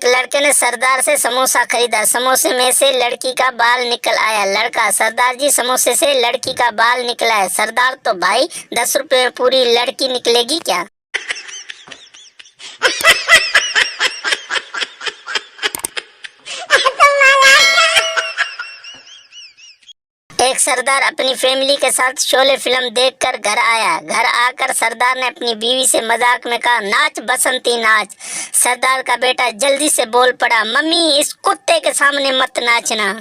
एक लड़के ने सरदार से समोसा खरीदा। समोसे में से लड़की का बाल निकल आया। लड़का, सरदार जी समोसे से लड़की का बाल निकला है। सरदार, तो भाई 10 रुपए में पूरी लड़की निकलेगी क्या? एक सरदार अपनी फैमिली के साथ शोले फिल्म देखकर घर आया। घर आकर सरदार ने अपनी बीवी से मजाक में कहा, नाच बसंती नाच। सरदार का बेटा जल्दी से बोल पड़ा, मम्मी इस कुत्ते के सामने मत नाचना।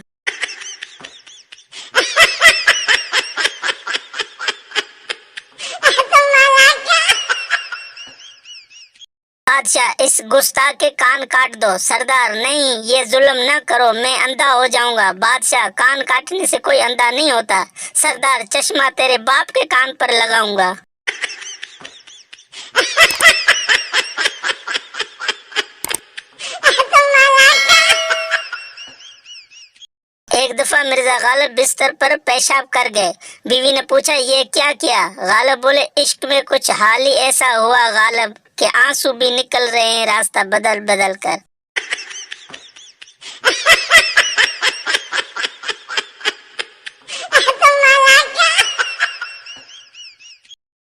बादशाह, इस गुस्ताख के कान काट दो। सरदार, नहीं ये जुल्म न करो, मैं अंधा हो जाऊंगा। बादशाह, कान काटने से कोई अंधा नहीं होता। सरदार, चश्मा तेरे बाप के कान पर लगाऊंगा। एक दफा मिर्जा गालिब बिस्तर पर पेशाब कर गए। बीवी ने पूछा, ये क्या किया? गालिब बोले, इश्क में कुछ हाल ही ऐसा हुआ गालिब के आंसू भी निकल रहे हैं रास्ता बदल बदल कर।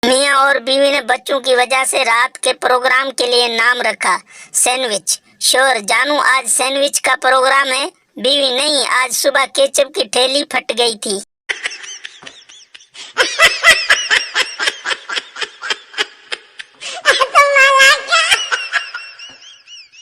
मियाँ और बीवी ने बच्चों की वजह से रात के प्रोग्राम के लिए नाम रखा सैंडविच। शोर, जानू आज सैंडविच का प्रोग्राम है। बीवी, नहीं आज सुबह केचप की ठेली फट गई थी।